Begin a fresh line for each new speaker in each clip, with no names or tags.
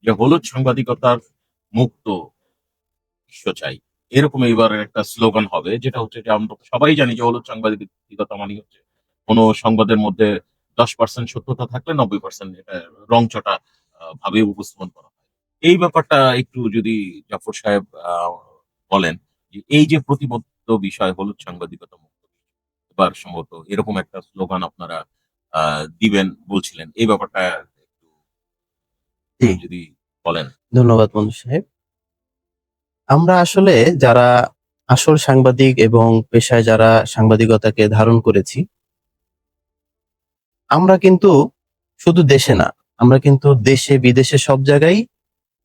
যে হলুদ সাংবাদিকতার মুক্ত বিশ্ব চাই। এরকম এইবারের একটা স্লোগান হবে, যেটা হচ্ছে যে আমরা সবাই জানি যে হলুদ সাংবাদিকতা মানে হচ্ছে কোন সংবাদের মধ্যে 10% সত্যতা থাকলে 90% এটা রংচটা ভাবে উপস্থাপন করা হয়। এই ব্যাপারটা একটু যদি জাফর সাহেব বলেন যে এই যে প্রতিবদ্ধ বিষয় হলুদ সাংবাদিকতা মুক্ত এবার সম্ভবত এরকম একটা স্লোগান আপনারা দিবেন বলছিলেন। এই ব্যাপারটা একটু
জি,
যদি বলেন।
ধন্যবাদ বন্ধু সাহেব। আমরা আসলে যারা আসল সাংবাদিক এবং পেশায় যারা সাংবাদিকতাকে ধারণ করেছি, আমরা কিন্তু শুধু দেশে না, আমরা কিন্তু দেশে বিদেশে সব জায়গায়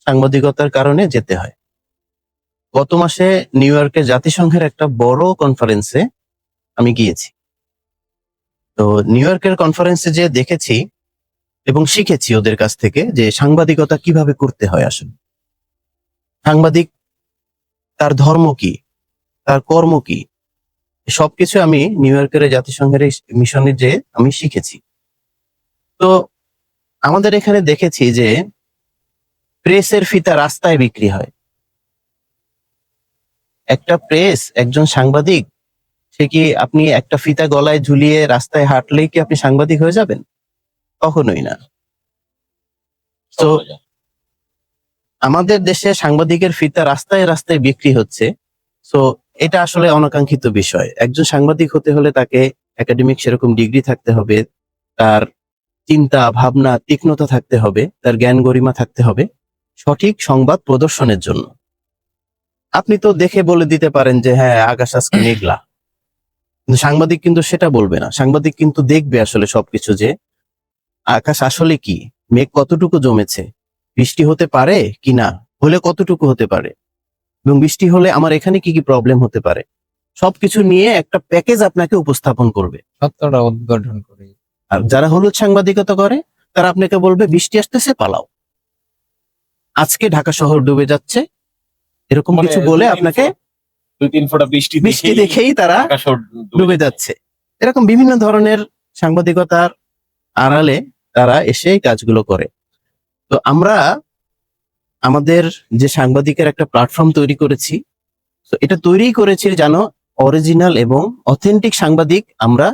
সাংবাদিকতার কারণে যেতে হয়। গত মাসে নিউ ইয়র্কে জাতিসংঘের একটা বড় কনফারেন্সে আমি গিয়েছি। তো নিউ ইয়র্কের কনফারেন্সে যে দেখেছি এবং শিখেছি ওদের কাছ থেকে যে সাংবাদিকতা কিভাবে করতে হয়। আসলে সাংবাদিক, তার ধর্ম কি, তার কর্ম কি, সবকিছু আমি নিউ ইয়র্কের জাতিসংঘের এই মিশনে যে আমি শিখেছি। তো আমাদের এখানে দেখেছি যে প্রেসের ফিতা রাস্তায় বিক্রি হয়। একটা প্রেস, একজন সাংবাদিক, সে কি আপনি একটা ফিতা গলায় ঝুলিয়ে রাস্তায় হাঁটলেই কি আপনি সাংবাদিক হয়ে যাবেন? কখনোই না। তো আমাদের দেশে সাংবাদিকের ফিতা রাস্তায় রাস্তায় বিক্রি হচ্ছে। তো এটা আসলে অনাকাঙ্ক্ষিত বিষয়। একজন সাংবাদিক হতে হলে তাকে একাডেমিক সেরকম ডিগ্রি থাকতে হবে, তার চিন্তা ভাবনা তীক্ষ্ণতা থাকতে হবে, তার জ্ঞান গরিমা থাকতে হবে সঠিক সংবাদ প্রদর্শনের জন্য। আপনি তো দেখে বলে দিতে পারেন যে হ্যাঁ, আকাশ আজকে মেঘলা, কিন্তু সাংবাদিক কিন্তু সেটা বলবে না। সাংবাদিক কিন্তু দেখবে আসলে সবকিছু, যে আকাশ আসলে কি, মেঘ কতটুকু জমেছে, বৃষ্টি হতে পারে কি না, হলে কতটুকু হতে পারে, এবং বৃষ্টি হলে আমার এখানে কি কি প্রবলেম হতে পারে, সবকিছু নিয়ে একটা প্যাকেজ আপনাকে উপস্থাপন করবে।
সত্যটা উদ্ঘাটন করি।
আর যারা হলুদ সাংবাদিকতা করে তারা আপনাকে বলবে বৃষ্টি আসতেছে পালাও, আজকে ঢাকা শহর ডুবে যাচ্ছে, এরকম
মানে
কিছু বলে আপনাকে
2-3 ফোঁটা বৃষ্টি
বৃষ্টি দেখেই তারা
আকাশ
ডুবে যাচ্ছে। এরকম বিভিন্ন ধরনের সাংবাদিকতার আড়ালে তারা এসে এই কাজগুলো করে। তো আমরা আমাদের যে সাংবাদিকের একটা প্ল্যাটফর্ম তৈরি করেছি, তো এটা তৈরি করেছি যেন অরিজিনাল এবং অথেন্টিক সাংবাদিক আমরা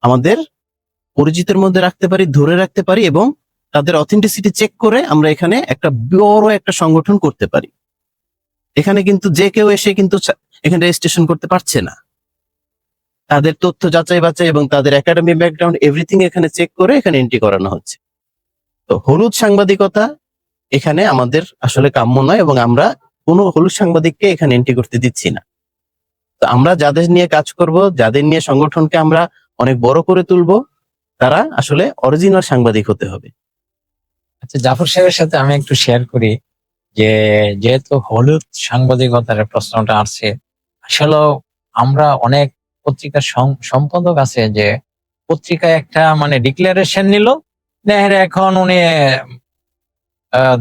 আমাদের পরিচিতের মধ্যে রাখতে পারি, ধরে রাখতে পারি, এবং তাদের অথেন্টিসিটি চেক করে আমরা এখানে একটা বড় একটা সংগঠন করতে পারি। এখানে কিন্তু যে কেউ এসে কিন্তু এখানে রেজিস্ট্রেশন করতে পারছে না। তাদের তথ্য যাচাই বাছাই এবং তাদের একাডেমিক ব্যাকগ্রাউন্ড এভরিথিং এখানে চেক করে এখানে এন্ট্রি করানো হচ্ছে। তো হলুদ সাংবাদিকতা এখানে আমাদের আসলে কাম্য নয়, এবং আমরা কোনো হলুদ সাংবাদিককে এখানে এন্ট্রি করতে দিচ্ছি না। তো আমরা যাদের নিয়ে কাজ করব, যাদের নিয়ে সংগঠনকে আমরা অনেক বড় করে তুলবো, তারা আসলে অরিজিনাল সাংবাদিক হতে হবে।
আচ্ছা, জাফর সাহেবের সাথে আমি একটু শেয়ার করি যে যেহেতু হলুদ সাংবাদিকতার প্রশ্নটা আসছে, আসলে আমরা অনেক পত্রিকার সম্পাদক আছে যে পত্রিকায় একটা মানে ডিক্লারেশন নিল, নেহের এখন উনি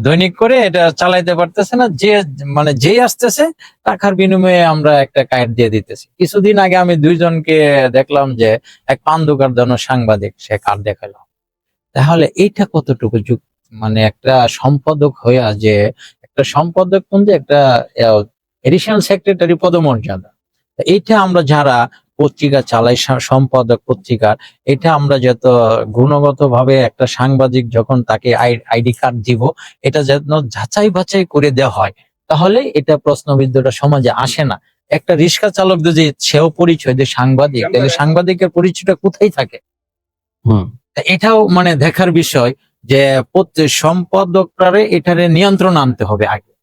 দৈনিক করে এটা চালাইতে পারতেছে না, যে মানে যেই আসতেছে টাকার বিনিময়ে আমরা একটা কার্ড দিয়ে দিতেছি। কিছুদিন আগে আমি দুইজনকে দেখলাম যে এক পান দোকান সাংবাদিক, সে কার্ড দেখালো। তাহলে এইটা কতটুকু মানে একটা সম্পাদক হইয়া, যে একটা সম্পাদক কিন্তু একটা এডিশনাল সেক্রেটারি পদমর্যাদা, এইটা আমরা যারা পত্রিকা চালাই, সম্পাদক পত্রিকার, এটা আমরা যত গুণগত ভাবে একটা সাংবাদিক যখন তাকে আইডি কার্ড দিব, এটা যেন যাচাই বাছাই করে দেওয়া হয়, তাহলে এটা প্রশ্নবিদ্ধটা সমাজে আসে না। একটা রিক্সা চালক যদি সেও পরিচয় দিয়ে সাংবাদিক, তাহলে সাংবাদিকের পরিচয়টা কোথায় থাকে? এটাও মানে দেখার বিষয় যে সম্পাদকরা এটারে নিয়ন্ত্রণ আনতে হবে আগে,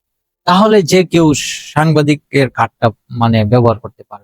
তাহলে যে কেউ সাংবাদিকের কার্ডটা মানে ব্যবহার করতে পারবে।